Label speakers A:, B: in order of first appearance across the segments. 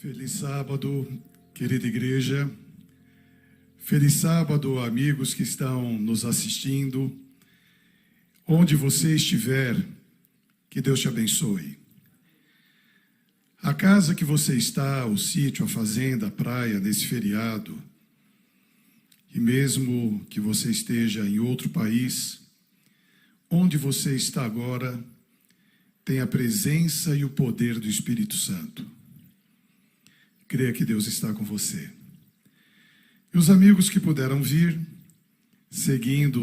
A: Feliz sábado, querida igreja. Feliz sábado, amigos que estão nos assistindo. Onde você estiver, que Deus te abençoe. A casa que você está, o sítio, a fazenda, a praia, nesse feriado, e mesmo que você esteja em outro país, onde você está agora, tem a presença e o poder do Espírito Santo. Creia que Deus está com você. E os amigos que puderam vir, seguindo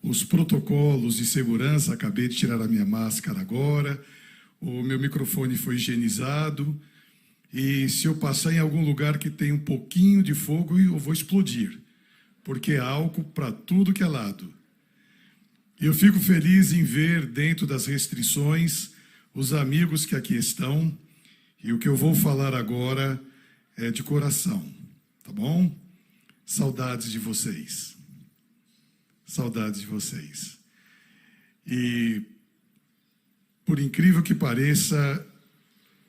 A: os protocolos de segurança, acabei de tirar a minha máscara agora, o meu microfone foi higienizado, e se eu passar em algum lugar que tem um pouquinho de fogo, eu vou explodir, porque é álcool para tudo que é lado. E eu fico feliz em ver, dentro das restrições, os amigos que aqui estão. E o que eu vou falar agora é de coração, tá bom? Saudades de vocês. Saudades de vocês. E, por incrível que pareça,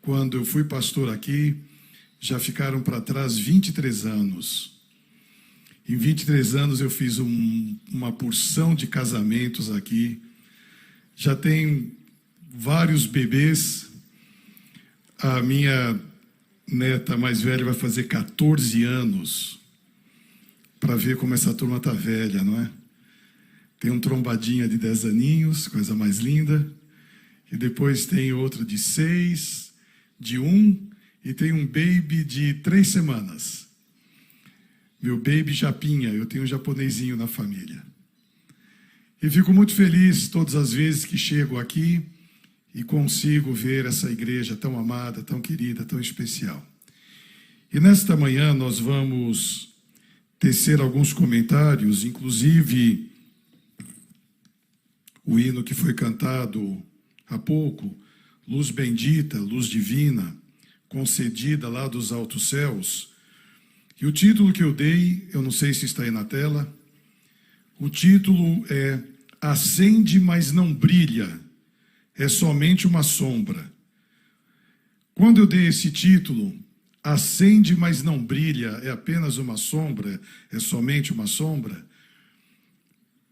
A: quando eu fui pastor aqui, já ficaram para trás 23 anos. Em 23 anos eu fiz uma porção de casamentos aqui. Já tem vários bebês. A minha neta mais velha vai fazer 14 anos, para ver como essa turma está velha, não é? Tem um trombadinha de 10 aninhos, coisa mais linda, e depois tem outro de 6, de 1, e tem um baby de 3 semanas. Meu baby japinha, eu tenho um japonesinho na família. E fico muito feliz todas as vezes que chego aqui, e consigo ver essa igreja tão amada, tão querida, tão especial. E nesta manhã nós vamos tecer alguns comentários, inclusive o hino que foi cantado há pouco, Luz Bendita, Luz Divina, concedida lá dos altos céus. E o título que eu dei, eu não sei se está aí na tela, o título é Acende, mas não brilha. É somente uma sombra. Quando eu dei esse título, acende, mas não brilha, é apenas uma sombra, é somente uma sombra,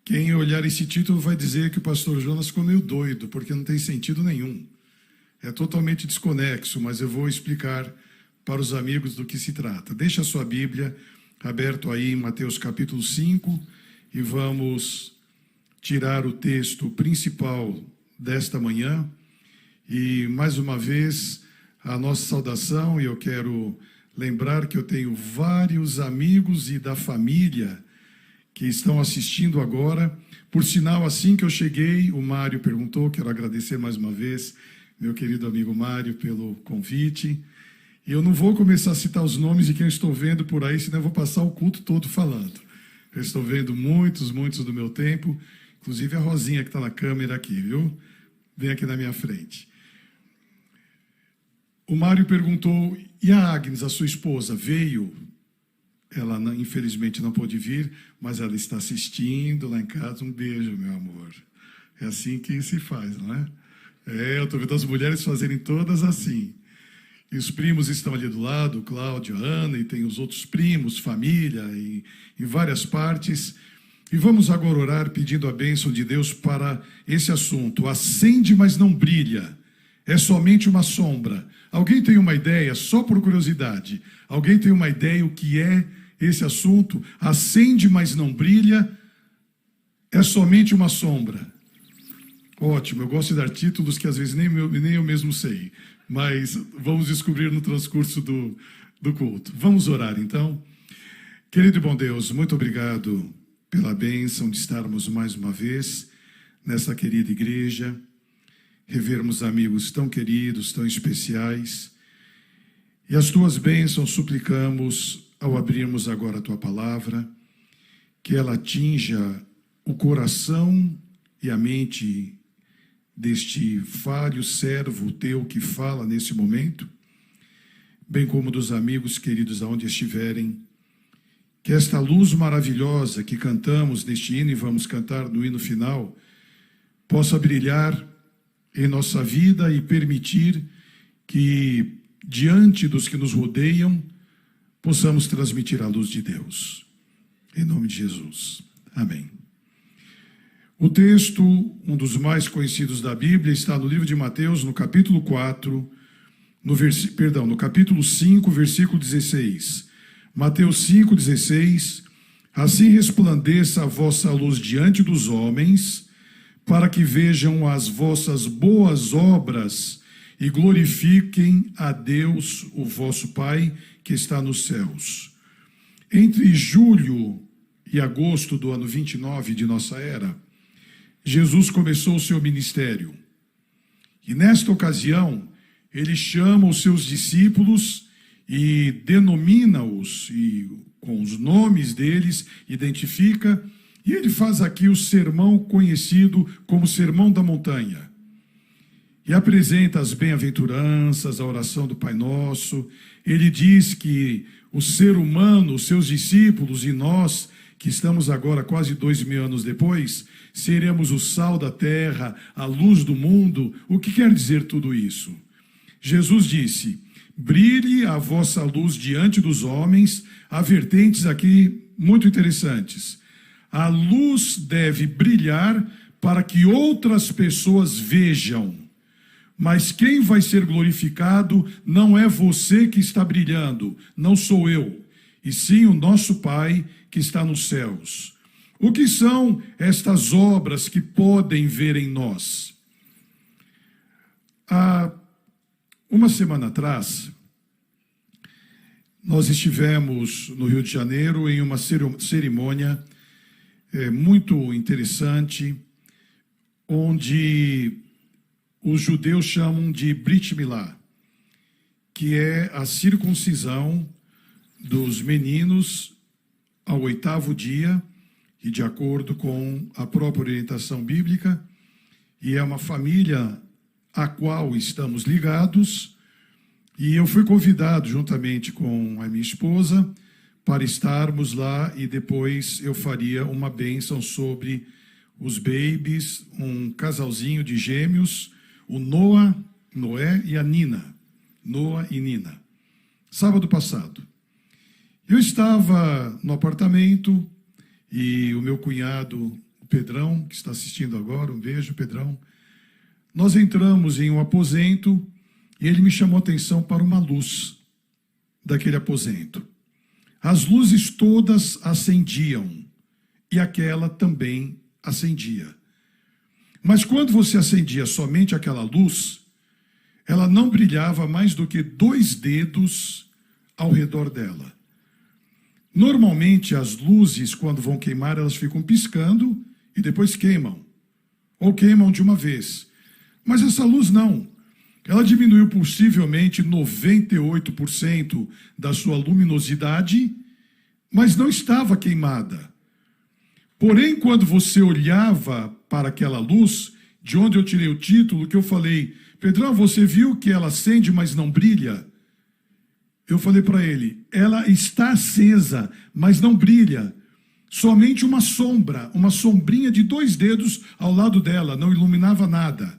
A: quem olhar esse título vai dizer que o pastor Jonas ficou meio doido, porque não tem sentido nenhum. É totalmente desconexo, mas eu vou explicar para os amigos do que se trata. Deixa a sua Bíblia aberto aí em Mateus capítulo 5 e vamos tirar o texto principal desta manhã, e mais uma vez a nossa saudação, e eu quero lembrar que eu tenho vários amigos e da família que estão assistindo agora. Por sinal, assim que eu cheguei, o Mário perguntou, quero agradecer mais uma vez, meu querido amigo Mário, pelo convite, e eu não vou começar a citar os nomes de quem eu estou vendo por aí, senão eu vou passar o culto todo falando. Eu estou vendo muitos do meu tempo, inclusive a Rosinha que está na câmera aqui, viu? Vem aqui na minha frente. O Mário perguntou, e a Agnes, a sua esposa, veio? Ela, infelizmente, não pôde vir, mas ela está assistindo lá em casa. Um beijo, meu amor. É assim que se faz, não é? Eu estou vendo as mulheres fazerem todas assim. E os primos estão ali do lado, Cláudio, Ana, e tem os outros primos, família, em várias partes. E vamos agora orar pedindo a bênção de Deus para esse assunto. Acende, mas não brilha. É somente uma sombra. Alguém tem uma ideia, só por curiosidade? Alguém tem uma ideia o que é esse assunto? Acende, mas não brilha. É somente uma sombra. Ótimo, eu gosto de dar títulos que às vezes nem eu mesmo sei. Mas vamos descobrir no transcurso do culto. Vamos orar então. Querido e bom Deus, muito obrigado pela bênção de estarmos mais uma vez nessa querida igreja, revermos amigos tão queridos, tão especiais, e as tuas bênçãos suplicamos ao abrirmos agora a tua palavra, que ela atinja o coração e a mente deste falho servo teu que fala nesse momento, bem como dos amigos queridos aonde estiverem. Que esta luz maravilhosa que cantamos neste hino e vamos cantar no hino final, possa brilhar em nossa vida e permitir que diante dos que nos rodeiam, possamos transmitir a luz de Deus. Em nome de Jesus. Amém. O texto, um dos mais conhecidos da Bíblia, está no livro de Mateus, no capítulo 4, no capítulo 5, versículo 16. Mateus 5, 16. Assim resplandeça a vossa luz diante dos homens, para que vejam as vossas boas obras e glorifiquem a Deus, o vosso Pai, que está nos céus. Entre julho e agosto do ano 29 de nossa era, Jesus começou o seu ministério. E nesta ocasião, ele chama os seus discípulos e denomina-os, e com os nomes deles, identifica, e ele faz aqui o sermão conhecido como Sermão da Montanha. E apresenta as bem-aventuranças, a oração do Pai Nosso. Ele diz que o ser humano, os seus discípulos e nós, que estamos agora quase 2000 anos depois, seremos o sal da terra, a luz do mundo. O que quer dizer tudo isso? Jesus disse: brilhe a vossa luz diante dos homens. Há vertentes aqui muito interessantes. A luz deve brilhar para que outras pessoas vejam. Mas quem vai ser glorificado não é você que está brilhando, não sou eu, e sim o nosso Pai que está nos céus. O que são estas obras que podem ver em nós? Há uma semana atrás, nós estivemos no Rio de Janeiro em uma cerimônia muito interessante, onde os judeus chamam de Brit Milá, que é a circuncisão dos meninos ao 8º dia, e de acordo com a própria orientação bíblica, e é uma família a qual estamos ligados, e eu fui convidado juntamente com a minha esposa para estarmos lá, e depois eu faria uma bênção sobre os babies, um casalzinho de gêmeos, o Noé e a Nina. Noah e Nina. Sábado passado. Eu estava no apartamento e o meu cunhado, o Pedrão, que está assistindo agora, um beijo, Pedrão. Nós entramos em um aposento e ele me chamou a atenção para uma luz daquele aposento. As luzes todas acendiam e aquela também acendia. Mas quando você acendia somente aquela luz, ela não brilhava mais do que 2 dedos ao redor dela. Normalmente as luzes, quando vão queimar, elas ficam piscando e depois queimam. Ou queimam de uma vez. Mas essa luz não. Ela diminuiu possivelmente 98% da sua luminosidade, mas não estava queimada. Porém, quando você olhava para aquela luz, de onde eu tirei o título, que eu falei: Pedrão, você viu que ela acende, mas não brilha? Eu falei para ele: ela está acesa, mas não brilha. Somente uma sombra, uma sombrinha de 2 dedos ao lado dela, não iluminava nada.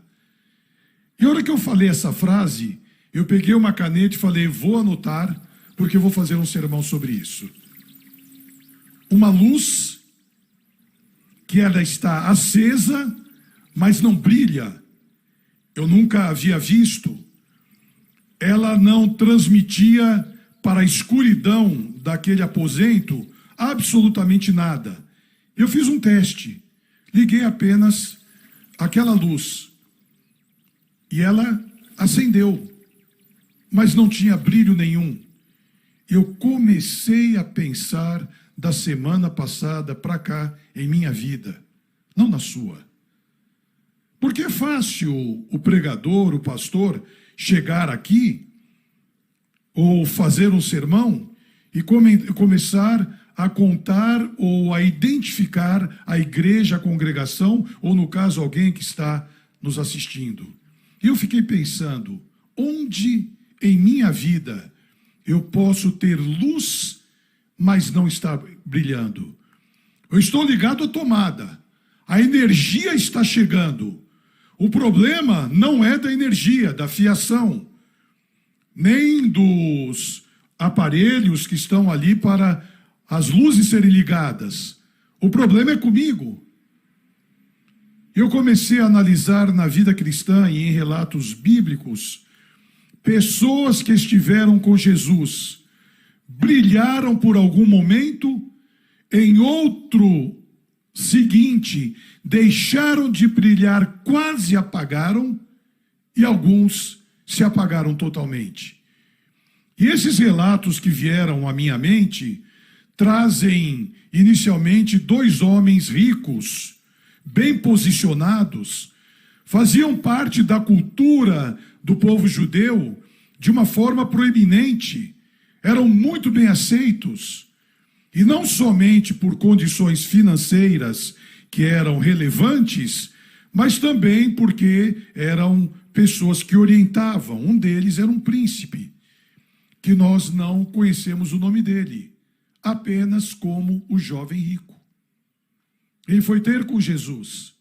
A: E a hora que eu falei essa frase, eu peguei uma caneta e falei: vou anotar, porque eu vou fazer um sermão sobre isso. Uma luz que ela está acesa, mas não brilha. Eu nunca havia visto. Ela não transmitia para a escuridão daquele aposento absolutamente nada. Eu fiz um teste. Liguei apenas aquela luz. E ela acendeu, mas não tinha brilho nenhum. Eu comecei a pensar da semana passada para cá em minha vida, não na sua. Porque é fácil o pregador, o pastor, chegar aqui ou fazer um sermão e começar a contar ou a identificar a igreja, a congregação, ou no caso alguém que está nos assistindo. E eu fiquei pensando, onde em minha vida eu posso ter luz, mas não está brilhando? Eu estou ligado à tomada, a energia está chegando. O problema não é da energia, da fiação, nem dos aparelhos que estão ali para as luzes serem ligadas. O problema é comigo. Eu comecei a analisar na vida cristã e em relatos bíblicos pessoas que estiveram com Jesus, brilharam por algum momento, em outro seguinte, deixaram de brilhar, quase apagaram, e alguns se apagaram totalmente. E esses relatos que vieram à minha mente trazem inicialmente dois homens ricos, bem posicionados, faziam parte da cultura do povo judeu de uma forma proeminente, eram muito bem aceitos, e não somente por condições financeiras que eram relevantes, mas também porque eram pessoas que orientavam. Um deles era um príncipe, que nós não conhecemos o nome dele, apenas como o jovem rico. Ele foi ter com Jesus.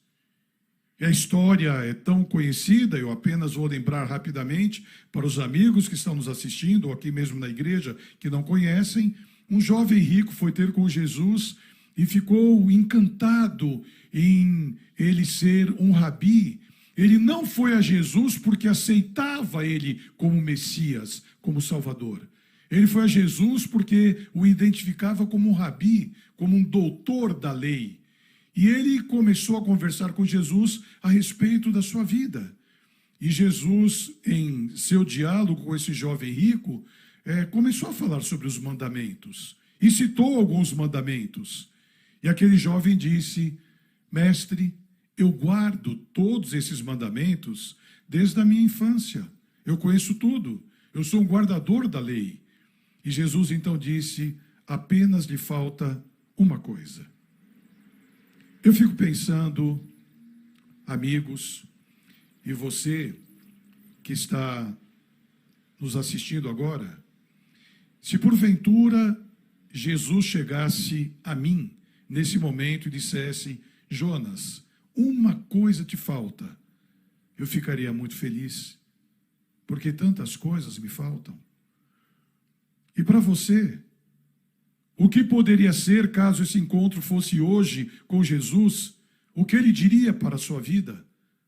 A: E a história é tão conhecida, eu apenas vou lembrar rapidamente para os amigos que estão nos assistindo, ou aqui mesmo na igreja, que não conhecem. Um jovem rico foi ter com Jesus e ficou encantado em ele ser um rabi. Ele não foi a Jesus porque aceitava ele como Messias, como Salvador. Ele foi a Jesus porque o identificava como um rabi, como um doutor da lei. E ele começou a conversar com Jesus a respeito da sua vida. E Jesus, em seu diálogo com esse jovem rico, começou a falar sobre os mandamentos. E citou alguns mandamentos. E aquele jovem disse: mestre, eu guardo todos esses mandamentos desde a minha infância. Eu conheço tudo. Eu sou um guardador da lei. E Jesus então disse: apenas lhe falta uma coisa. Eu fico pensando, amigos, e você que está nos assistindo agora, se porventura Jesus chegasse a mim nesse momento e dissesse: Jonas, uma coisa te falta, eu ficaria muito feliz, porque tantas coisas me faltam. E para você, o que poderia ser caso esse encontro fosse hoje com Jesus? O que ele diria para a sua vida?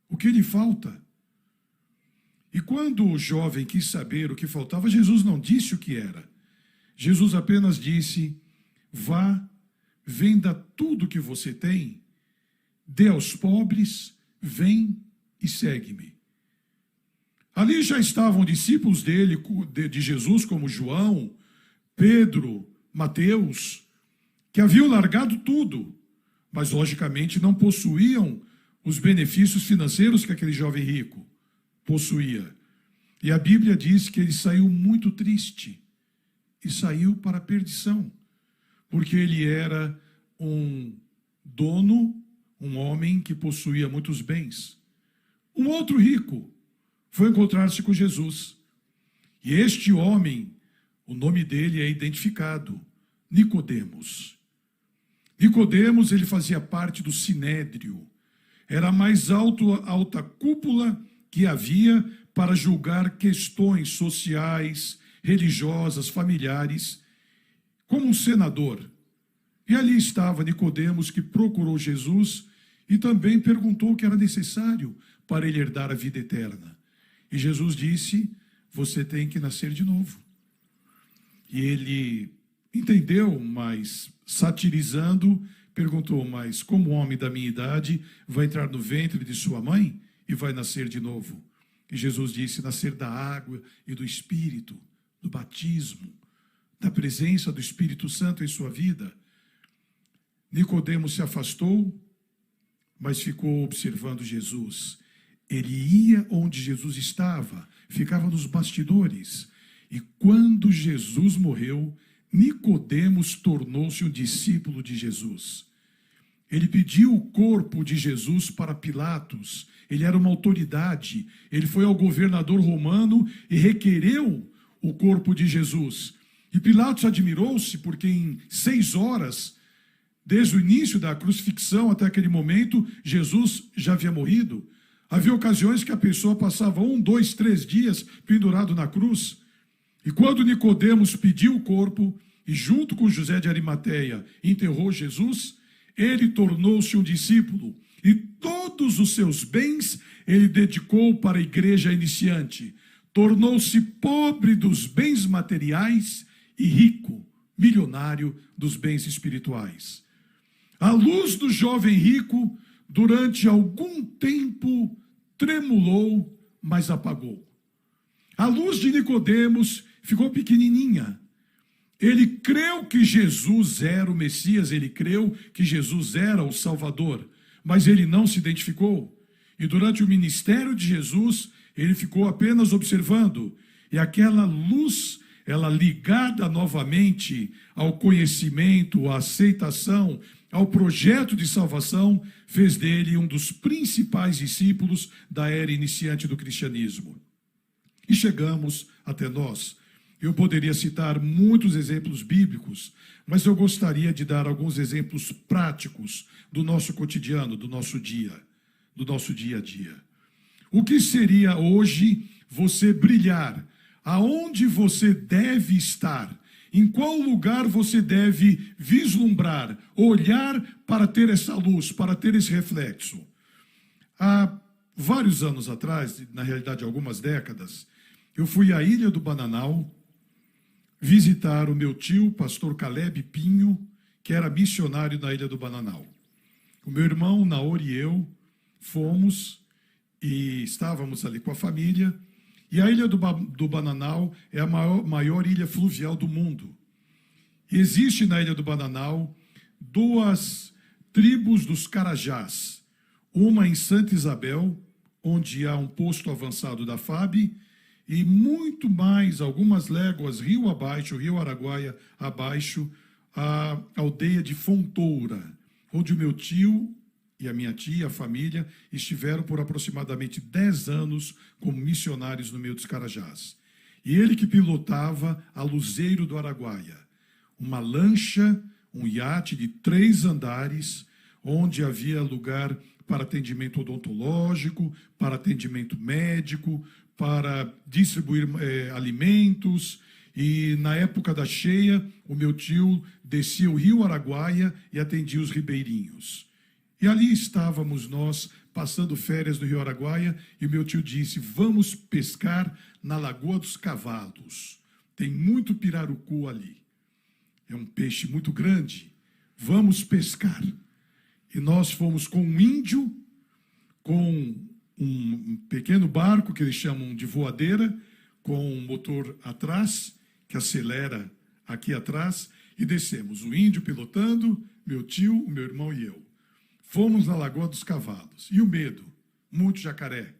A: O que lhe falta? E quando o jovem quis saber o que faltava, Jesus não disse o que era. Jesus apenas disse: vá, venda tudo que você tem, dê aos pobres, vem e segue-me. Ali já estavam discípulos dele, de Jesus, como João, Pedro, Mateus, que haviam largado tudo, mas logicamente não possuíam os benefícios financeiros que aquele jovem rico possuía. E a Bíblia diz que ele saiu muito triste e saiu para a perdição, porque ele era um dono, um homem que possuía muitos bens. Um outro rico foi encontrar-se com Jesus. E este homem, o nome dele é identificado: Nicodemos. Nicodemos, ele fazia parte do Sinédrio. Era a mais alta cúpula que havia para julgar questões sociais, religiosas, familiares, como um senador. E ali estava Nicodemos, que procurou Jesus e também perguntou o que era necessário para ele herdar a vida eterna. E Jesus disse: você tem que nascer de novo. E ele entendeu, mas satirizando, perguntou: mas como homem da minha idade vai entrar no ventre de sua mãe e vai nascer de novo? E Jesus disse: nascer da água e do Espírito, do batismo, da presença do Espírito Santo em sua vida. Nicodemos se afastou, mas ficou observando Jesus. Ele ia onde Jesus estava, ficava nos bastidores. E quando Jesus morreu, Nicodemos tornou-se um discípulo de Jesus. Ele pediu o corpo de Jesus para Pilatos. Ele era uma autoridade. Ele foi ao governador romano e requereu o corpo de Jesus. E Pilatos admirou-se porque em 6 horas, desde o início da crucifixão até aquele momento, Jesus já havia morrido. Havia ocasiões que a pessoa passava 1, 2, 3 dias pendurado na cruz. E quando Nicodemos pediu o corpo, e junto com José de Arimateia enterrou Jesus, ele tornou-se um discípulo, e todos os seus bens ele dedicou para a igreja iniciante. Tornou-se pobre dos bens materiais e rico, milionário dos bens espirituais. A luz do jovem rico, durante algum tempo, tremulou, mas apagou. A luz de Nicodemos ficou pequenininha. Ele creu que Jesus era o Messias, ele creu que Jesus era o Salvador, mas ele não se identificou. E durante o ministério de Jesus, ele ficou apenas observando. E aquela luz, ela ligada novamente ao conhecimento, à aceitação, ao projeto de salvação, fez dele um dos principais discípulos da era iniciante do cristianismo. E chegamos até nós. Eu poderia citar muitos exemplos bíblicos, mas eu gostaria de dar alguns exemplos práticos do nosso cotidiano, do nosso dia a dia. O que seria hoje você brilhar? Aonde você deve estar? Em qual lugar você deve vislumbrar, olhar para ter essa luz, para ter esse reflexo? Há vários anos atrás, na realidade algumas décadas, eu fui à Ilha do Bananal visitar o meu tio, pastor Caleb Pinho, que era missionário na Ilha do Bananal. O meu irmão Naor e eu fomos e estávamos ali com a família. E a Ilha do Bananal é a maior ilha fluvial do mundo. Existe na Ilha do Bananal 2 tribos dos Carajás. Uma em Santa Isabel, onde há um posto avançado da FAB, e muito mais, algumas léguas, rio abaixo, rio Araguaia abaixo, a aldeia de Fontoura, onde o meu tio e a minha tia, a família, estiveram por aproximadamente 10 anos como missionários no meio dos Carajás. E ele que pilotava a Luzeiro do Araguaia, uma lancha, um iate de 3 andares, onde havia lugar para atendimento odontológico, para atendimento médico, para distribuir alimentos. E na época da cheia, o meu tio descia o rio Araguaia e atendia os ribeirinhos. E ali estávamos nós, passando férias no rio Araguaia, e o meu tio disse: vamos pescar na Lagoa dos Cavalos. Tem muito pirarucu ali. É um peixe muito grande. Vamos pescar. E nós fomos com um índio, com um pequeno barco que eles chamam de voadeira, com um motor atrás, que acelera aqui atrás, e descemos. O índio pilotando, meu tio, o meu irmão e eu. Fomos na Lagoa dos Cavalos. E o medo? Muito jacaré.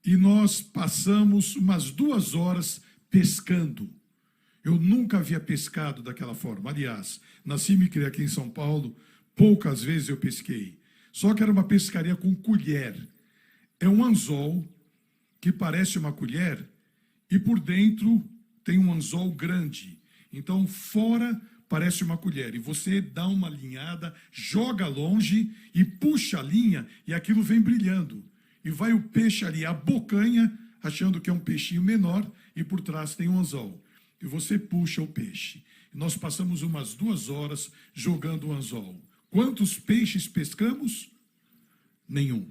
A: E nós passamos umas 2 horas pescando. Eu nunca havia pescado daquela forma. Aliás, nasci e me criei aqui em São Paulo, poucas vezes eu pesquei. Só que era uma pescaria com colher. É um anzol que parece uma colher e por dentro tem um anzol grande. Então, fora parece uma colher. E você dá uma linhada, joga longe e puxa a linha e aquilo vem brilhando. E vai o peixe ali, a bocanha, achando que é um peixinho menor e por trás tem um anzol. E você puxa o peixe. E nós passamos umas 2 horas jogando o anzol. Quantos peixes pescamos? Nenhum.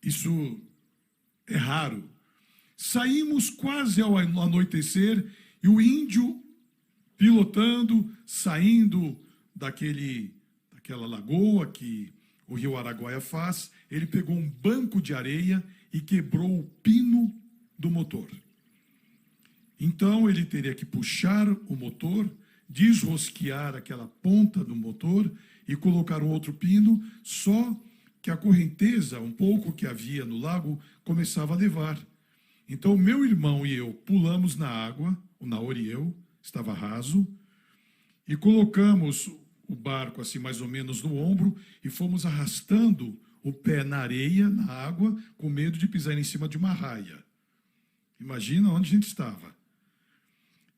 A: Isso é raro. Saímos quase ao anoitecer e o índio pilotando, saindo daquela lagoa que o rio Araguaia faz, ele pegou um banco de areia e quebrou o pino do motor. Então ele teria que puxar o motor, desrosquear aquela ponta do motor e colocar um outro pino, só que a correnteza, um pouco que havia no lago, começava a levar. Então meu irmão e eu pulamos na água, o Naor e eu, estava raso, e colocamos o barco assim mais ou menos no ombro e fomos arrastando o pé na areia, na água, com medo de pisar em cima de uma raia. Imagina onde a gente estava.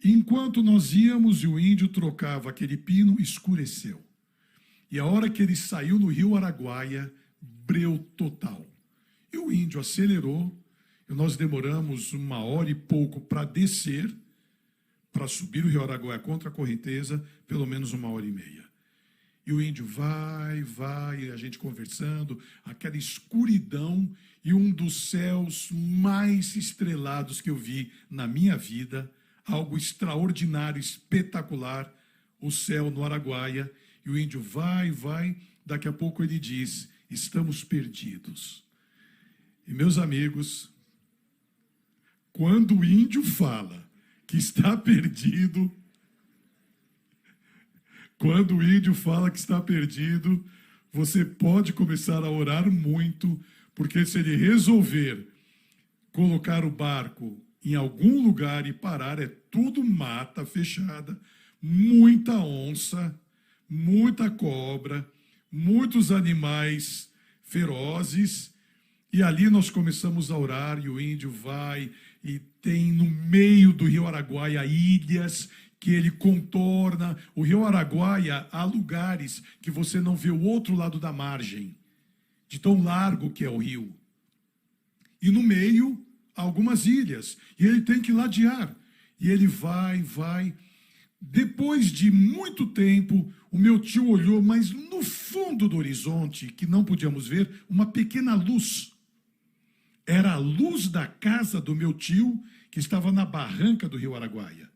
A: Enquanto nós íamos e o índio trocava aquele pino, escureceu. E a hora que ele saiu no rio Araguaia, breu total. E o índio acelerou e nós demoramos 1 hora e pouco para descer, para subir o Rio Araguaia contra a correnteza, pelo menos 1 hora e meia. E o índio vai, e a gente conversando, aquela escuridão e um dos céus mais estrelados que eu vi na minha vida, algo extraordinário, espetacular, o céu no Araguaia, e o índio vai, daqui a pouco ele diz, estamos perdidos. E meus amigos, quando o índio fala que está perdido, quando o índio fala que está perdido, você pode começar a orar muito, porque se ele resolver colocar o barco em algum lugar e parar, é tudo mata fechada, muita onça, muita cobra, muitos animais ferozes, e ali nós começamos a orar, e o índio vai, e tem no meio do Rio Araguaia ilhas que ele contorna. O Rio Araguaia, há lugares que você não vê o outro lado da margem, de tão largo que é o rio. E no meio, algumas ilhas, e ele tem que ladear. E ele vai. Depois de muito tempo, o meu tio olhou, mas no fundo do horizonte, que não podíamos ver, uma pequena luz. Era a luz da casa do meu tio, que estava na barranca do Rio Araguaia.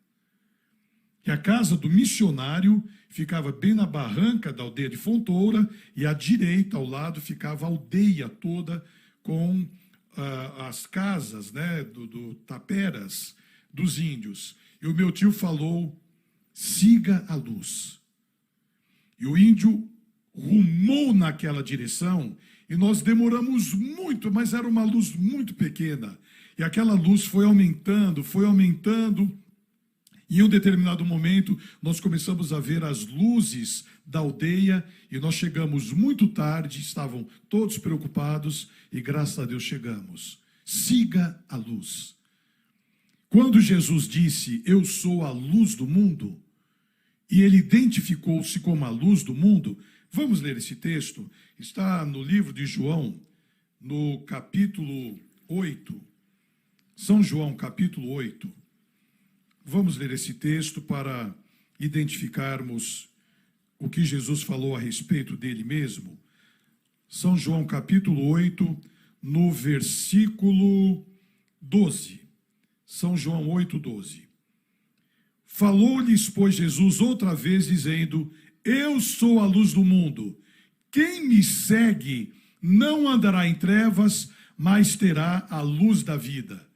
A: E a casa do missionário ficava bem na barranca da aldeia de Fontoura, e à direita, ao lado, ficava a aldeia toda com as casas, né, do taperas dos índios. E o meu tio falou, siga a luz. E o índio rumou naquela direção, e nós demoramos muito, mas era uma luz muito pequena. E aquela luz foi aumentando, e em um determinado momento, nós começamos a ver as luzes da aldeia, e nós chegamos muito tarde, estavam todos preocupados, e graças a Deus chegamos. Siga a luz. Quando Jesus disse, eu sou a luz do mundo, e ele identificou-se como a luz do mundo, vamos ler esse texto, está no livro de João, no capítulo 8, São João, capítulo 8. Vamos ler esse texto para identificarmos o que Jesus falou a respeito dele mesmo. São João, capítulo 8, no versículo 12. São João 8, 12. Falou-lhes, pois, Jesus outra vez, dizendo, eu sou a luz do mundo. Quem me segue não andará em trevas, mas terá a luz da vida.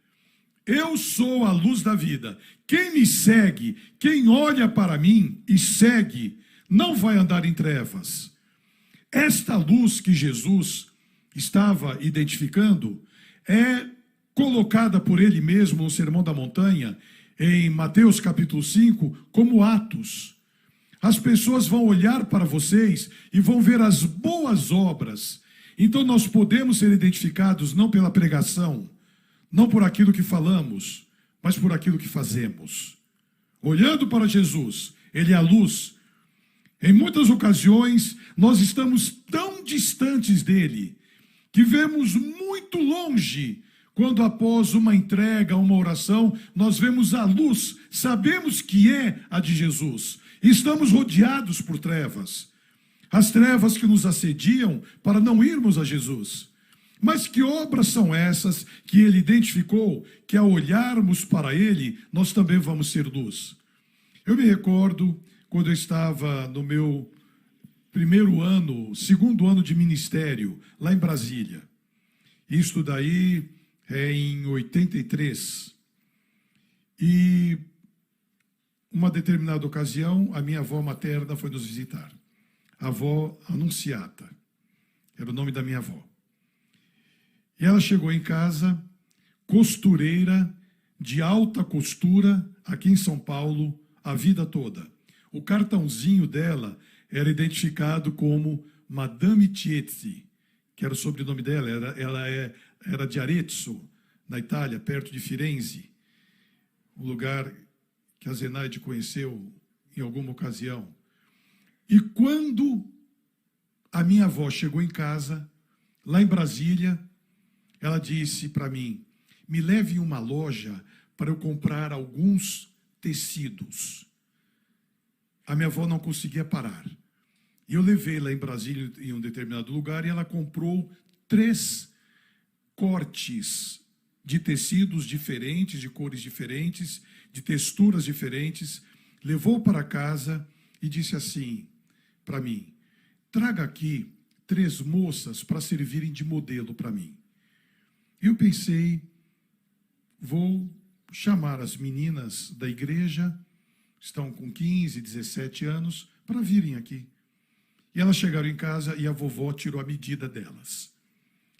A: Eu sou a luz da vida. Quem me segue, quem olha para mim e segue, não vai andar em trevas. Esta luz que Jesus estava identificando é colocada por ele mesmo no Sermão da Montanha, em Mateus capítulo 5, como atos. As pessoas vão olhar para vocês e vão ver as boas obras. Então nós podemos ser identificados não pela pregação, não por aquilo que falamos, mas por aquilo que fazemos. Olhando para Jesus, ele é a luz. Em muitas ocasiões, nós estamos tão distantes dele, que vemos muito longe, quando após uma entrega, uma oração, nós vemos a luz, sabemos que é a de Jesus. E estamos rodeados por trevas. As trevas que nos assediam para não irmos a Jesus. Mas que obras são essas que ele identificou, que ao olharmos para ele, nós também vamos ser luz? Eu me recordo, quando eu estava no meu segundo ano de ministério, lá em Brasília. Isto daí é em 83. E uma determinada ocasião, a minha avó materna foi nos visitar. A avó Anunciata, era o nome da minha avó. E ela chegou em casa, costureira, de alta costura, aqui em São Paulo, a vida toda. O cartãozinho dela era identificado como Madame Tietzi, que era o sobrenome dela. Ela era de Arezzo, na Itália, perto de Firenze, um lugar que a Zenaide conheceu em alguma ocasião. E quando a minha avó chegou em casa, lá em Brasília, ela disse para mim, me leve em uma loja para eu comprar alguns tecidos. A minha avó não conseguia parar. E eu levei lá em Brasília, em um determinado lugar, e ela comprou 3 cortes de tecidos diferentes, de cores diferentes, de texturas diferentes, levou para casa e disse assim para mim: traga aqui 3 moças para servirem de modelo para mim. Eu pensei, vou chamar as meninas da igreja, estão com 15, 17 anos, para virem aqui. E elas chegaram em casa e a vovó tirou a medida delas.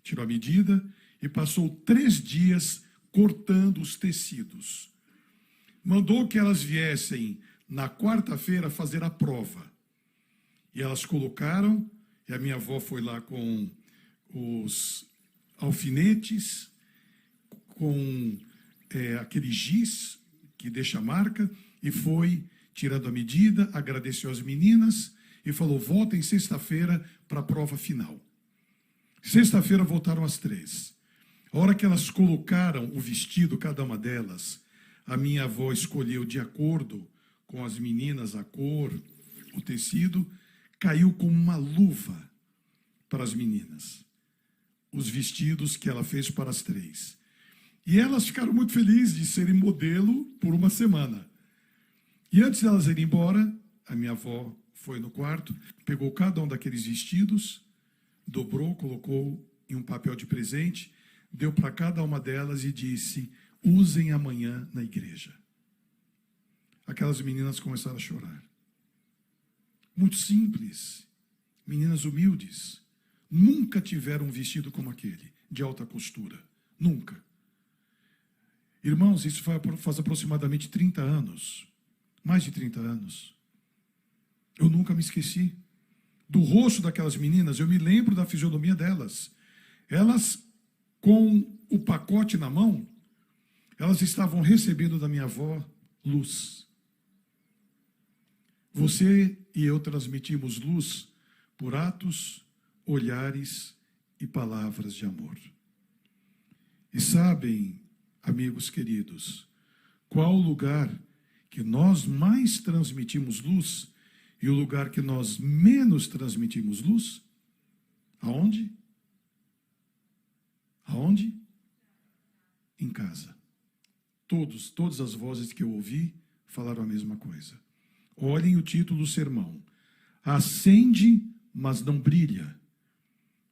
A: Tirou a medida e passou 3 dias cortando os tecidos. Mandou que elas viessem na quarta-feira fazer a prova. E elas colocaram, e a minha avó foi lá com os alfinetes, com aquele giz que deixa a marca, e foi tirando a medida, agradeceu as meninas e falou: voltem sexta-feira para a prova final. Sexta-feira voltaram às 3. A hora que elas colocaram o vestido, cada uma delas, a minha avó escolheu de acordo com as meninas a cor, o tecido, caiu como uma luva para as meninas. Os vestidos que ela fez para as 3. E elas ficaram muito felizes de serem modelo por uma semana. E antes de elas irem embora, a minha avó foi no quarto, pegou cada um daqueles vestidos, dobrou, colocou em um papel de presente, deu para cada uma delas e disse: usem amanhã na igreja. Aquelas meninas começaram a chorar. Muito simples, meninas humildes, nunca tiveram um vestido como aquele, de alta costura, nunca. Irmãos, isso faz aproximadamente 30 anos, mais de 30 anos. Eu nunca me esqueci do rosto daquelas meninas, eu me lembro da fisionomia delas. Elas, com o pacote na mão, elas estavam recebendo da minha avó luz. Você e eu transmitimos luz por atos, olhares e palavras de amor. E sabem, amigos queridos, qual o lugar que nós mais transmitimos luz e o lugar que nós menos transmitimos luz? Aonde? Aonde? Em casa. Todas as vozes que eu ouvi falaram a mesma coisa. Olhem o título do sermão: acende, mas não brilha,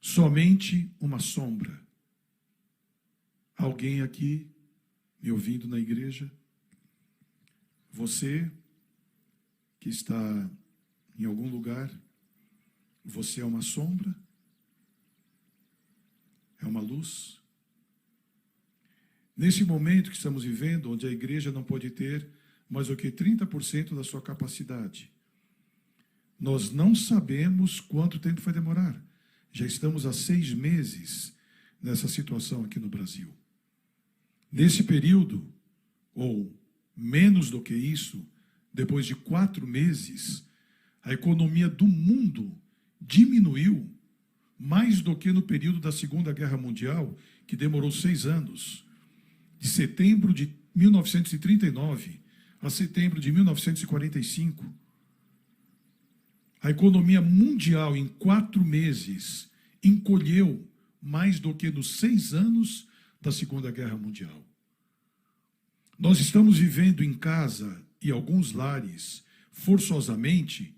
A: somente uma sombra. Alguém aqui me ouvindo na igreja? Você que está em algum lugar, você é uma sombra? É uma luz? Nesse momento que estamos vivendo, onde a igreja não pode ter mais do que 30% da sua capacidade, nós não sabemos quanto tempo vai demorar. Já estamos há 6 meses nessa situação aqui no Brasil. Nesse período, ou menos do que isso, depois de 4 meses, a economia do mundo diminuiu mais do que no período da Segunda Guerra Mundial, que demorou 6 anos. De setembro de 1939 a setembro de 1945. A economia mundial, em 4 meses, encolheu mais do que nos 6 anos da Segunda Guerra Mundial. Nós estamos vivendo em casa, e alguns lares, forçosamente,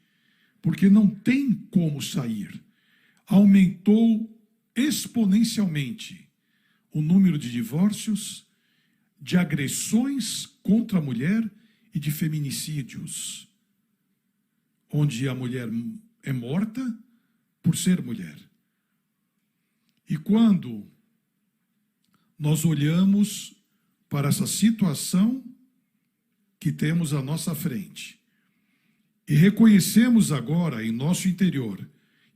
A: porque não tem como sair. Aumentou exponencialmente o número de divórcios, de agressões contra a mulher e de feminicídios, onde a mulher é morta por ser mulher. E quando nós olhamos para essa situação que temos à nossa frente e reconhecemos agora em nosso interior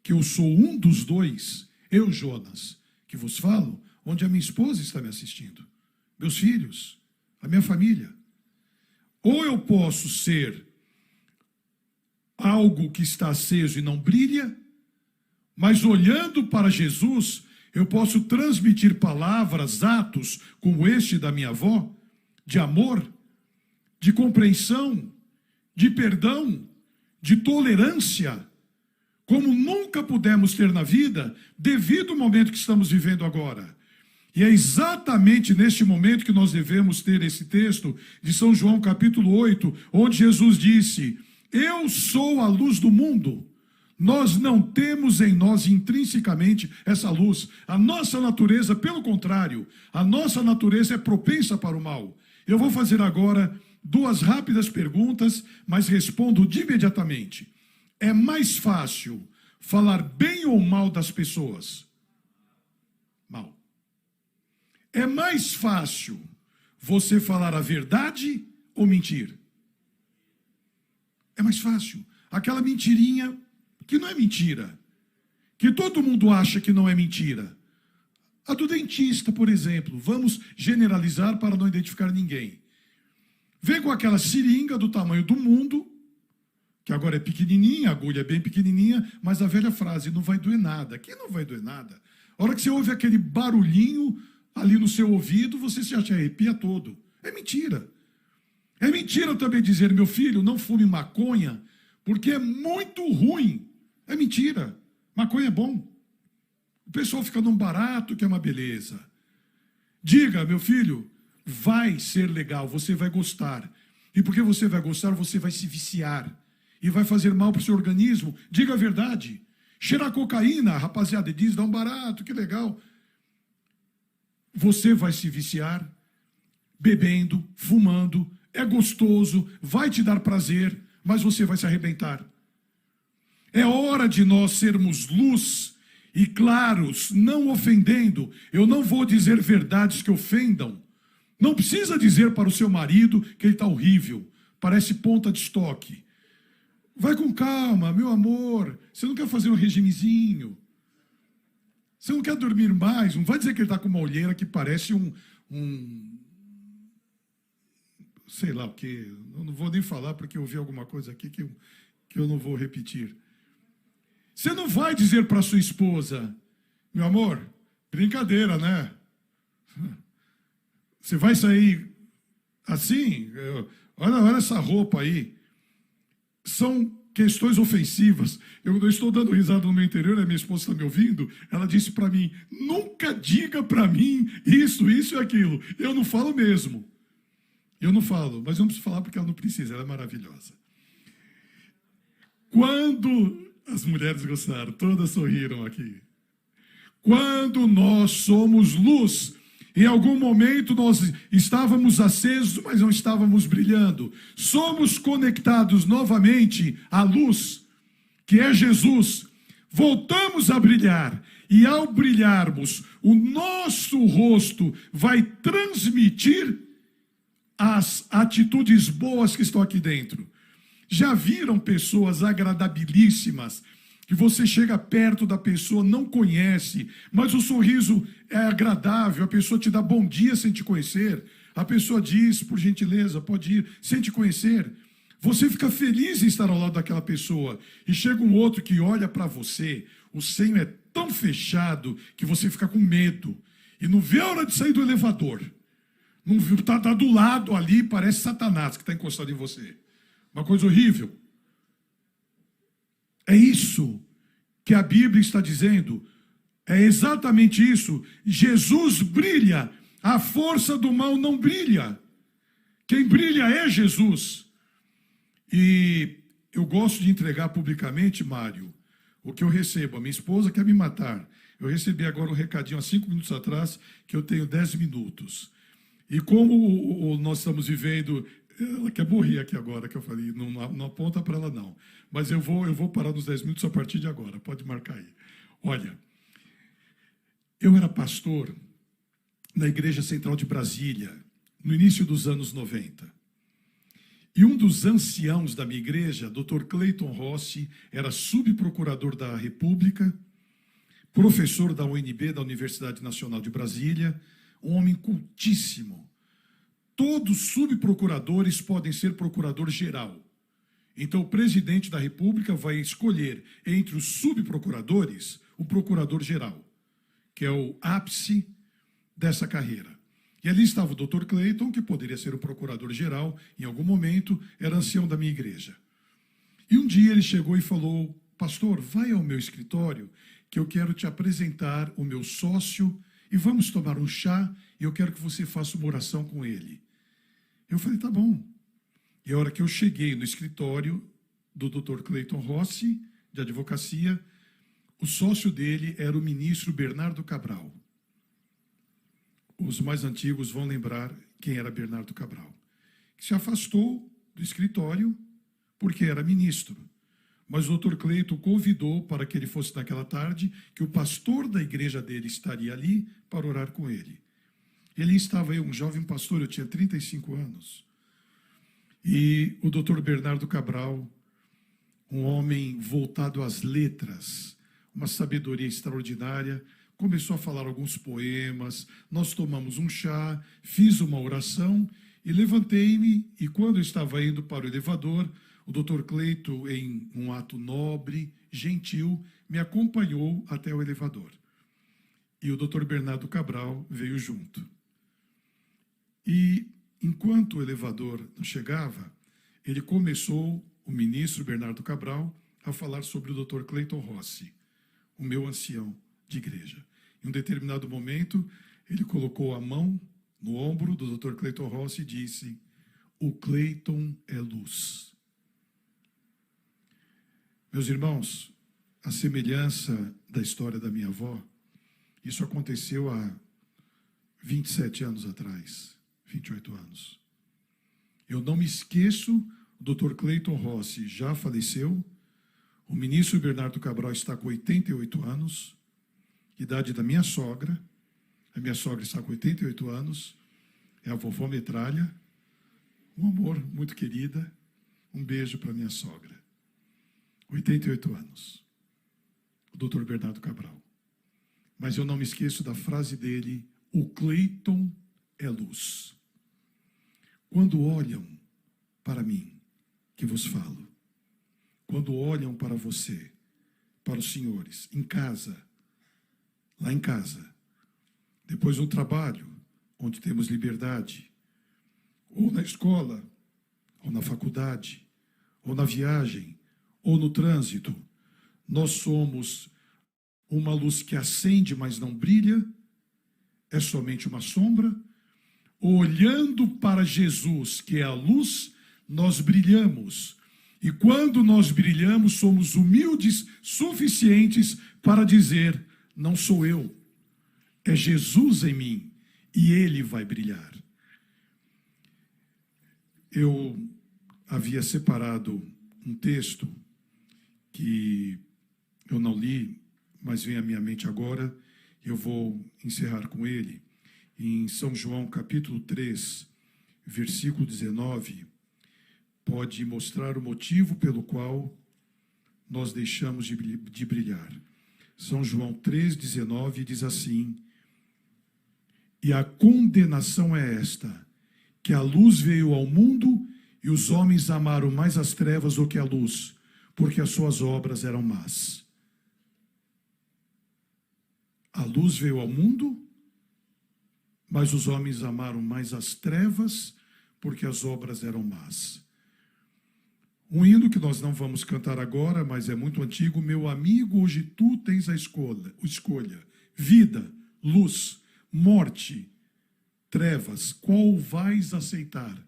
A: que eu sou um dos 2, eu, Jonas, que vos falo, onde a minha esposa está me assistindo, meus filhos, a minha família. Ou eu posso ser algo que está aceso e não brilha, mas olhando para Jesus, Eu posso transmitir palavras, atos, como este da minha avó, de amor, de compreensão, de perdão, de tolerância, como nunca pudemos ter na vida, devido ao momento que estamos vivendo agora. E é exatamente neste momento que nós devemos ter esse texto de São João, capítulo 8, onde Jesus disse: eu sou a luz do mundo. Nós não temos em nós intrinsecamente essa luz. A nossa natureza, pelo contrário, a nossa natureza é propensa para o mal. Eu vou fazer agora 2 rápidas perguntas, mas respondo de imediatamente. É mais fácil falar bem ou mal das pessoas? Mal. É mais fácil você falar a verdade ou mentir? É mais fácil. Aquela mentirinha que não é mentira, que todo mundo acha que não é mentira. A do dentista, por exemplo, vamos generalizar para não identificar ninguém. Vem com aquela seringa do tamanho do mundo, que agora é pequenininha, a agulha é bem pequenininha, mas a velha frase, não vai doer nada. Aqui não vai doer nada. A hora que você ouve aquele barulhinho ali no seu ouvido, você se arrepia todo. É mentira. É mentira também dizer, meu filho, não fume maconha, porque é muito ruim. É mentira. Maconha é bom. O pessoal fica num barato que é uma beleza. Diga, meu filho, vai ser legal, você vai gostar. E porque você vai gostar, você vai se viciar. E vai fazer mal para o seu organismo. Diga a verdade. Cheirar cocaína, rapaziada, diz, dá um barato, que legal. Você vai se viciar bebendo, fumando, é gostoso, vai te dar prazer, mas você vai se arrebentar. É hora de nós sermos luz e claros, não ofendendo. Eu não vou dizer verdades que ofendam. Não precisa dizer para o seu marido que ele está horrível, parece ponta de estoque. Vai com calma, meu amor, você não quer fazer um regimezinho? Você não quer dormir mais? Não vai dizer que ele está com uma olheira que parece sei lá o quê. Eu não vou nem falar porque eu ouvi alguma coisa aqui que eu não vou repetir. Você não vai dizer para sua esposa, meu amor, brincadeira, né? Você vai sair assim? Olha essa roupa aí. São questões ofensivas. Eu não estou dando risada no meu interior, a minha esposa está me ouvindo. Ela disse para mim, nunca diga para mim isso e aquilo. Eu não falo mesmo. Eu não falo, mas eu não preciso falar porque ela não precisa, ela é maravilhosa. Quando as mulheres gostaram, todas sorriram aqui. Quando nós somos luz, em algum momento nós estávamos acesos, mas não estávamos brilhando. Somos conectados novamente à luz, que é Jesus. Voltamos a brilhar. E ao brilharmos, o nosso rosto vai transmitir as atitudes boas que estão aqui dentro. Já viram pessoas agradabilíssimas, que você chega perto da pessoa, não conhece, mas o sorriso é agradável, a pessoa te dá bom dia sem te conhecer, a pessoa diz, por gentileza, pode ir, sem te conhecer. Você fica feliz em estar ao lado daquela pessoa, e chega um outro que olha para você, o senho é tão fechado que você fica com medo, e não vê a hora de sair do elevador. Não viu, tá do lado ali, parece Satanás que está encostado em você. Uma coisa horrível. É isso que a Bíblia está dizendo. É exatamente isso. Jesus brilha. A força do mal não brilha. Quem brilha é Jesus. E eu gosto de entregar publicamente, Mário, o que eu recebo. A minha esposa quer me matar. Eu recebi agora um recadinho há 5 minutos atrás, que eu tenho 10 minutos. E como nós estamos vivendo... Ela quer morrer aqui agora, que eu falei, não aponta para ela não. Mas eu vou parar nos 10 minutos a partir de agora, pode marcar aí. Olha, eu era pastor na Igreja Central de Brasília, no início dos anos 90. E um dos anciãos da minha igreja, Dr. Cleiton Rossi, era subprocurador da República, professor da UNB, da Universidade Nacional de Brasília, um homem cultíssimo. Todos os subprocuradores podem ser procurador-geral. Então, o presidente da República vai escolher entre os subprocuradores o procurador-geral, que é o ápice dessa carreira. E ali estava o Dr. Clayton, que poderia ser o procurador-geral em algum momento, era ancião da minha igreja. E um dia ele chegou e falou: pastor, vai ao meu escritório, que eu quero te apresentar o meu sócio, e vamos tomar um chá, e eu quero que você faça uma oração com ele. Eu falei: tá bom. E a hora que eu cheguei no escritório do Dr. Clayton Rossi, de advocacia, o sócio dele era o ministro Bernardo Cabral. Os mais antigos vão lembrar quem era Bernardo Cabral, que se afastou do escritório porque era ministro. Mas o Dr. Clayton convidou para que ele fosse naquela tarde, que o pastor da igreja dele estaria ali para orar com ele. Ele estava aí, um jovem pastor, eu tinha 35 anos. E o Dr. Bernardo Cabral, um homem voltado às letras, uma sabedoria extraordinária, começou a falar alguns poemas, nós tomamos um chá, fiz uma oração e levantei-me, e quando eu estava indo para o elevador, o Dr. Clayton, em um ato nobre, gentil, me acompanhou até o elevador. E o Dr. Bernardo Cabral veio junto. E enquanto o elevador não chegava, ele começou, o ministro Bernardo Cabral, a falar sobre o Dr. Clayton Rossi, o meu ancião de igreja. Em um determinado momento, ele colocou a mão no ombro do Dr. Clayton Rossi e disse: o Clayton é luz. Meus irmãos, a semelhança da história da minha avó, isso aconteceu há 27 anos atrás, 28 anos. Eu não me esqueço, o Dr. Clayton Rossi já faleceu, o ministro Bernardo Cabral está com 88 anos, idade da minha sogra, a minha sogra está com 88 anos, é a vovó Metralha, um amor muito querida, um beijo para minha sogra. 88 anos, o Dr. Bernardo Cabral. Mas eu não me esqueço da frase dele: o Clayton é luz. Quando olham para mim, que vos falo, quando olham para você, para os senhores, em casa, lá em casa, depois no trabalho, onde temos liberdade, ou na escola, ou na faculdade, ou na viagem, ou no trânsito, nós somos uma luz que acende, mas não brilha, é somente uma sombra. Olhando para Jesus, que é a luz, nós brilhamos. E quando nós brilhamos, somos humildes suficientes para dizer: não sou eu, é Jesus em mim, e Ele vai brilhar. Eu havia separado um texto que eu não li, mas vem à minha mente agora, e eu vou encerrar com ele. Em São João, capítulo 3, versículo 19, pode mostrar o motivo pelo qual nós deixamos de brilhar. São João 3,19 diz assim: e a condenação é esta, que a luz veio ao mundo e os homens amaram mais as trevas do que a luz, porque as suas obras eram más. A luz veio ao mundo, mas os homens amaram mais as trevas, porque as obras eram más. Um hino que nós não vamos cantar agora, mas é muito antigo: meu amigo, hoje tu tens a escolha, vida, luz, morte, trevas, qual vais aceitar?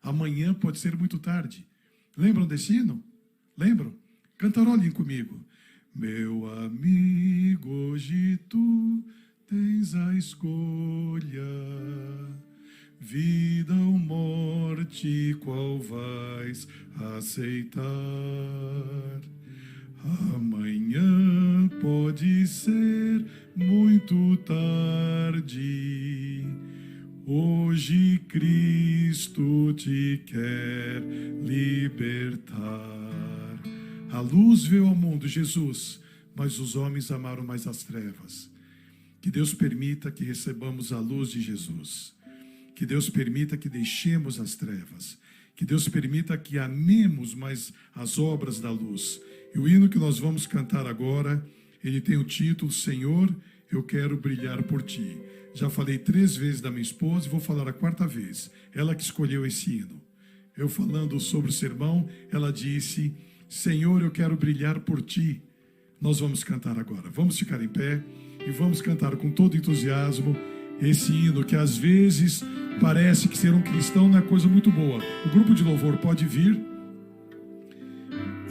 A: Amanhã pode ser muito tarde. Lembram desse hino? Lembram? Cantarolhem comigo. Meu amigo, hoje tu tens a escolha, vida ou morte, qual vais aceitar? Amanhã pode ser muito tarde, hoje Cristo te quer libertar. A luz veio ao mundo, Jesus, mas os homens amaram mais as trevas. Que Deus permita que recebamos a luz de Jesus. Que Deus permita que deixemos as trevas. Que Deus permita que amemos mais as obras da luz. E o hino que nós vamos cantar agora, ele tem o título: Senhor, eu quero brilhar por ti. Já falei 3 vezes da minha esposa e vou falar a 4ª vez. Ela que escolheu esse hino. Eu falando sobre o sermão, ela disse: Senhor, eu quero brilhar por ti. Nós vamos cantar agora. Vamos ficar em pé e vamos cantar com todo entusiasmo esse hino que às vezes parece que ser um cristão não é coisa muito boa. O grupo de louvor pode vir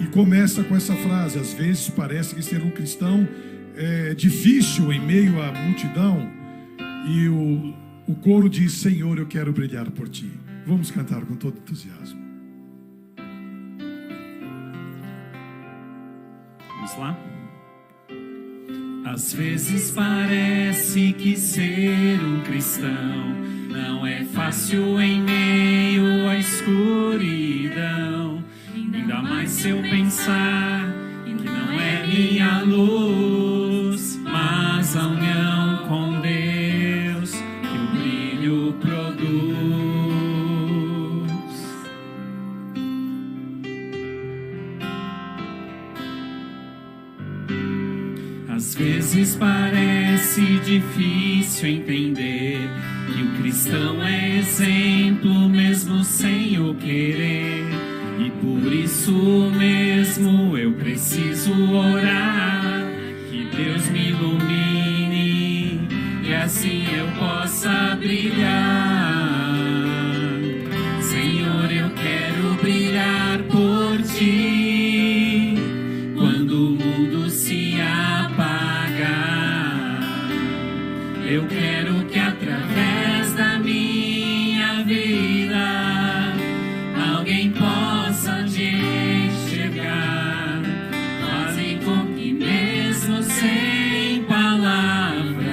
A: e começa com essa frase: às vezes parece que ser um cristão é difícil em meio à multidão. E o coro diz: Senhor, eu quero brilhar por ti. Vamos cantar com todo entusiasmo.
B: Vamos lá? Às vezes parece que ser um cristão não é fácil em meio à escuridão. Ainda mais se eu pensar que não é minha luz, mas a união com Deus que o brilho produz. Às vezes parece difícil entender que o cristão é exemplo mesmo sem o querer. E por isso mesmo eu preciso orar, que Deus me ilumine e assim eu possa brilhar. Senhor, eu quero brilhar por ti quando o mundo se apagar. Eu quero que através da minha vida alguém possa te enxergar. Fazem com que mesmo sem palavras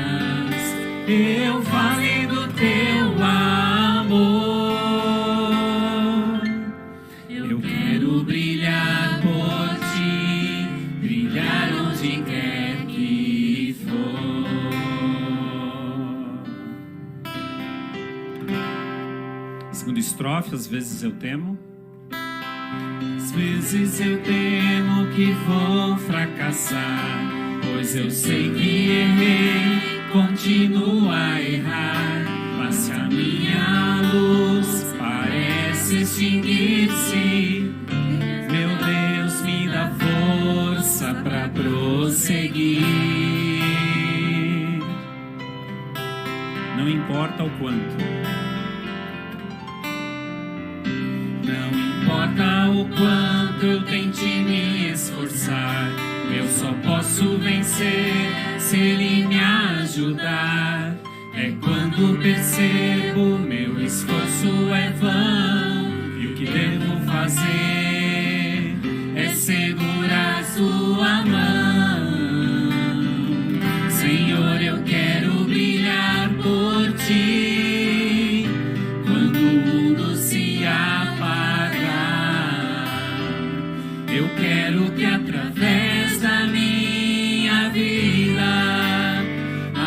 B: eu fale do teu amor. Eu quero brilhar por ti, brilhar onde quer que for. Segunda estrofe: às vezes eu temo. Às vezes eu temo que vou fracassar, pois eu sei que errei, continuo a errar. Mas se a minha luz parece extinguir-se, meu Deus me dá força pra prosseguir. Não importa o quanto, não importa o quanto eu tente me esforçar, eu só posso vencer se Ele me ajudar. É quando percebo meu esforço é vão, e o que devo fazer é segurar sua mão. Senhor, eu quero brilhar por ti quando o mundo se apagar. Eu quero que através da minha vida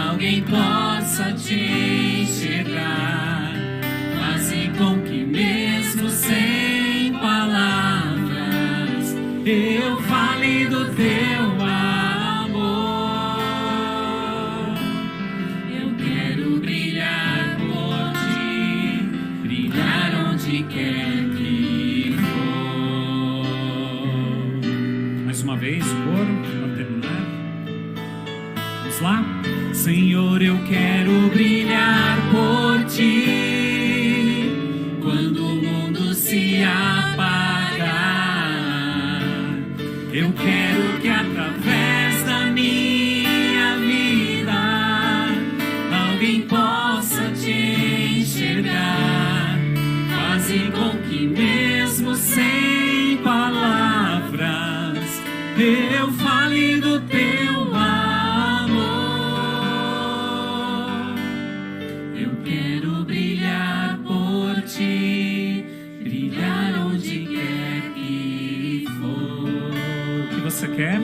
B: alguém possa te enxergar. Faze com que mesmo sem palavras eu fale do teu amor. Eu quero brilhar por ti, brilhar onde quer que for. Mais uma vez o coro para terminar. Vamos lá? Senhor, eu quero brilhar por ti quando o mundo se apagar. Eu quero que através da minha vida alguém possa te enxergar. Faze com que mesmo sem palavras eu fale do teu amor. Eu quero brilhar por ti, brilhar onde quer que for. O que você quer?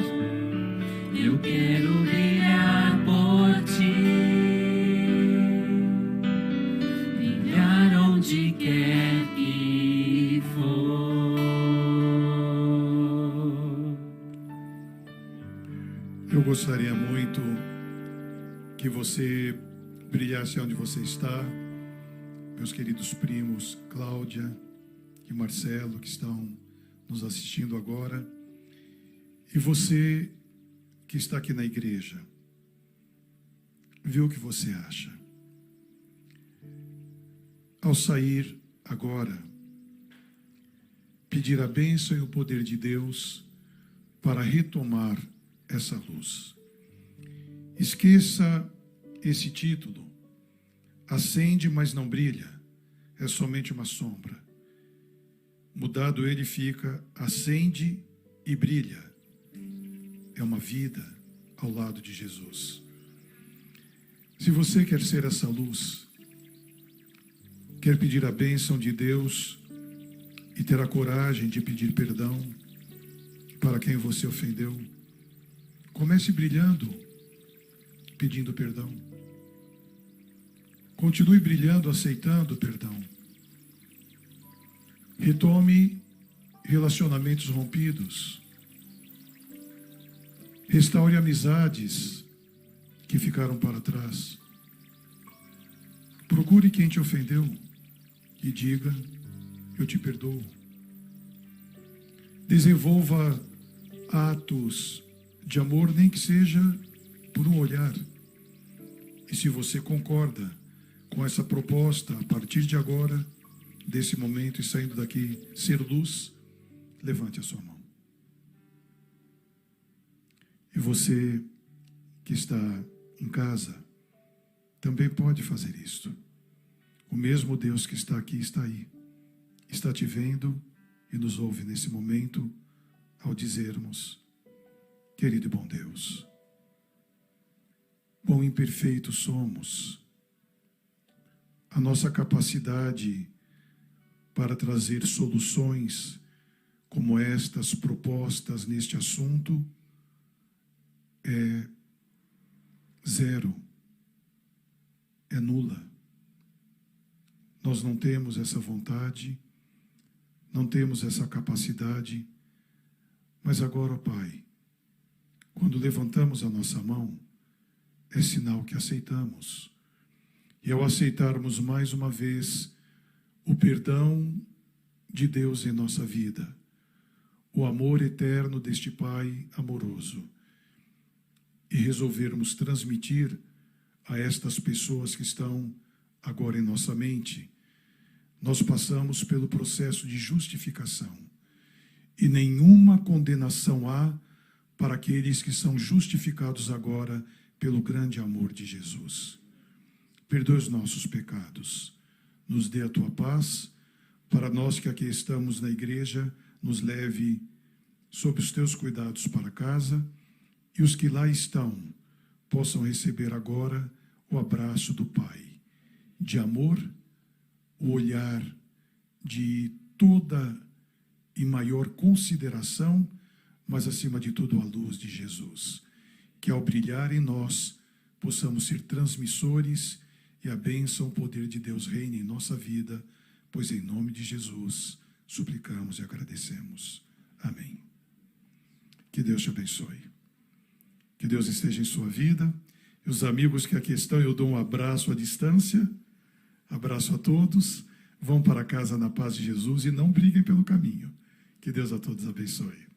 B: Eu quero brilhar por ti, brilhar onde quer que for.
A: Eu gostaria muito que você brilhasse onde você está, meus queridos primos Cláudia e Marcelo, que estão nos assistindo agora, e você que está aqui na igreja, vê o que você acha. Ao sair agora, pedir a bênção e o poder de Deus para retomar essa luz. Esqueça esse título. Acende, mas não brilha. É somente uma sombra. Mudado ele fica, acende e brilha. É uma vida ao lado de Jesus. Se você quer ser essa luz, quer pedir a bênção de Deus e ter a coragem de pedir perdão para quem você ofendeu, comece brilhando, pedindo perdão. Continue brilhando, aceitando o perdão. Retome relacionamentos rompidos. Restaure amizades que ficaram para trás. Procure quem te ofendeu e diga: eu te perdoo. Desenvolva atos de amor, nem que seja por um olhar. E se você concorda com essa proposta, a partir de agora, desse momento e saindo daqui, ser luz, levante a sua mão. E você que está em casa, também pode fazer isto. O mesmo Deus que está aqui está aí. Está te vendo e nos ouve nesse momento ao dizermos: querido e bom Deus, quão imperfeitos somos. A nossa capacidade para trazer soluções como estas propostas neste assunto é zero, é nula. Nós não temos essa vontade, não temos essa capacidade, mas agora, ó Pai, quando levantamos a nossa mão, é sinal que aceitamos. E ao aceitarmos mais uma vez o perdão de Deus em nossa vida, o amor eterno deste Pai amoroso, e resolvermos transmitir a estas pessoas que estão agora em nossa mente, nós passamos pelo processo de justificação. E nenhuma condenação há para aqueles que são justificados agora pelo grande amor de Jesus. Perdoe os nossos pecados. Nos dê a tua paz. Para nós que aqui estamos na igreja, nos leve sob os teus cuidados para casa. E os que lá estão possam receber agora o abraço do Pai, de amor, o olhar de toda e maior consideração, mas acima de tudo a luz de Jesus. Que ao brilhar em nós, possamos ser transmissores e a bênção, o poder de Deus reine em nossa vida, pois em nome de Jesus suplicamos e agradecemos. Amém. Que Deus te abençoe. Que Deus esteja em sua vida. E os amigos que aqui estão, eu dou um abraço à distância. Abraço a todos. Vão para casa na paz de Jesus e não briguem pelo caminho. Que Deus a todos abençoe.